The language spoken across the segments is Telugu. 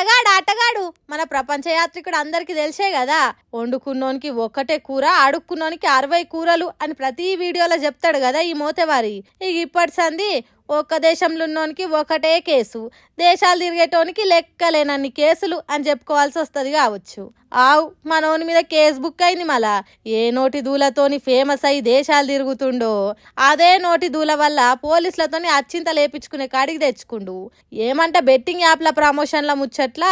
ఆటగాడు మన ప్రపంచ యాత్రికుడు అందరికి తెలిసే కదా. వండుకున్నోనికి ఒక్కటే కూర, అడుక్కున్నోనికి 60 కూరలు అని ప్రతి వీడియోలో చెప్తాడు కదా ఈ మోతేవారి. ఇక ఇప్పటి సంది ఒక్క దేశంలో ఉన్నోనికి ఒకటే కేసు, దేశాలు తిరిగేటోనికి లెక్కలేనన్ని కేసులు అని చెప్పుకోవాల్సి వస్తుంది కావచ్చు. మనోని మీద కేసు బుక్ అయింది. మళ్ళా ఏ నోటి దూలతోని ఫేమస్ అయ్యి దేశాలు తిరుగుతుండో అదే నోటి దూల వల్ల పోలీసులతోని అచ్చింత లేపించుకునే కాడికి తెచ్చుకుండు. ఏమంటే బెట్టింగ్ యాప్ల ప్రమోషన్ల ముచ్చట్ల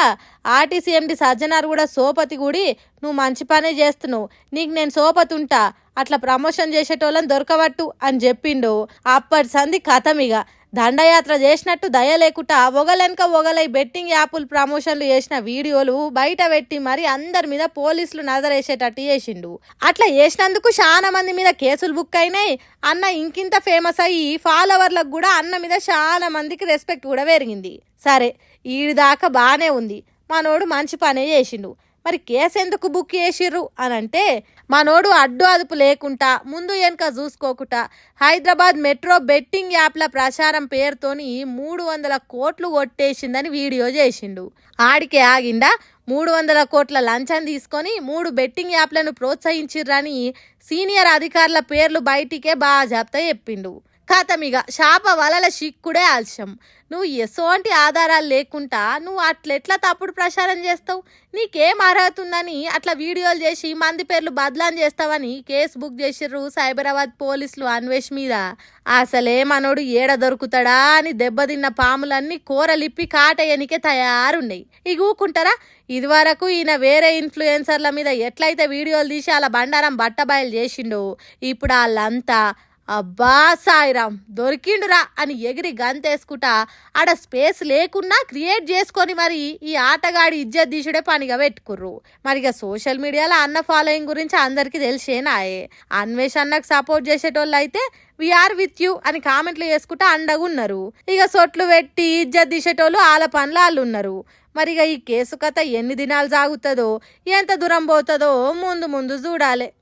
ఆర్టీసీ ఎండి సజ్జనార్ కూడా సోపతి గుడి, నువ్వు మంచి పనే చేస్తున్నావు, నీకు నేను సోపతి ఉంటా, అట్లా ప్రమోషన్ చేసేటోళ్ళని దొరకవట్టు అని చెప్పిండు. అప్పటి సంది కథమిగ దండయాత్ర చేసినట్టు దయ లేకుండా ఒగలెనక ఒగలై బెట్టింగ్ యాప్లు ప్రమోషన్లు చేసిన వీడియోలు బయట పెట్టి మరి అందరి మీద పోలీసులు నజరేసేటట్టు చేసిండు. అట్లా చేసినందుకు చాలా మంది మీద కేసులు బుక్ అయినాయి. అన్న ఇంకింత ఫేమస్ అయ్యి ఫాలోవర్లకు కూడా అన్న మీద చాలా మందికి రెస్పెక్ట్ కూడా పెరిగింది. సరే, ఈడిదాకా బాగానే ఉంది, మనోడు మంచి పనే చేసిండు. మరి కేసు ఎందుకు బుక్ చేసిర్రు అని అంటే, మనోడు అడ్డు అదుపు లేకుండా ముందు వెనక చూసుకోకుండా హైదరాబాద్ మెట్రో బెట్టింగ్ యాప్ల ప్రచారం పేరుతోని 300 కోట్లు కొట్టేసిందని వీడియో చేసిండు. ఆడికే ఆగిండా? 300 కోట్ల లంచం తీసుకొని 3 బెట్టింగ్ యాప్లను ప్రోత్సహించిర్రని సీనియర్ అధికారుల పేర్లు బయటికే బాజాప్తా చెప్పిండు. కథమిగ శాప వలల చిక్కుడే ఆలస్యం. నువ్వు ఎసోంటి ఆధారాలు లేకుండా నువ్వు అట్లెట్లా తప్పుడు ప్రచారం చేస్తావు? నీకేం అర్హత ఉందని అట్లా వీడియోలు చేసి మంది పేర్లు బదలాం చేస్తావని కేసు బుక్ చేసిర్రు సైబరాబాద్ పోలీసులు అన్వేష్ మీద. అసలే మనోడు ఏడ దొరుకుతాడా అని దెబ్బతిన్న పాములన్నీ కూరలిప్పి కాటయ్యనికే తయారున్నాయి. ఇక ఊకుంటారా? ఇదివరకు ఈయన వేరే ఇన్ఫ్లుయెన్సర్ల మీద ఎట్లయితే వీడియోలు తీసి అలా బండారం బట్టబయలు చేసిండో, ఇప్పుడు వాళ్ళంతా అబ్బా సాయిరాం దొరికిండురా అని ఎగిరి గంతేసుకుంటా ఆడ స్పేస్ లేకున్నా క్రియేట్ చేసుకొని మరి ఈ ఆటగాడి ఇజ్జత్ తీసుడే పనిగా పెట్టుకుర్రు. మరిగా సోషల్ మీడియాలో అన్న ఫాలోయింగ్ గురించి అందరికీ తెలిసేనాయే. అన్వేష్ అన్నకు సపోర్ట్ చేసేటోళ్ళు అయితే వీఆర్ విత్ యూ అని కామెంట్లు చేసుకుంటా అండగున్నారు. ఇక సొట్లు పెట్టి ఇజ్జత్ తీసేటోళ్ళు వాళ్ళ పనులు వాళ్ళు ఉన్నారు. మరిగా ఈ కేసు కథ ఎన్ని దినాలు సాగుతుందో, ఎంత దూరం పోతుందో ముందు చూడాలి.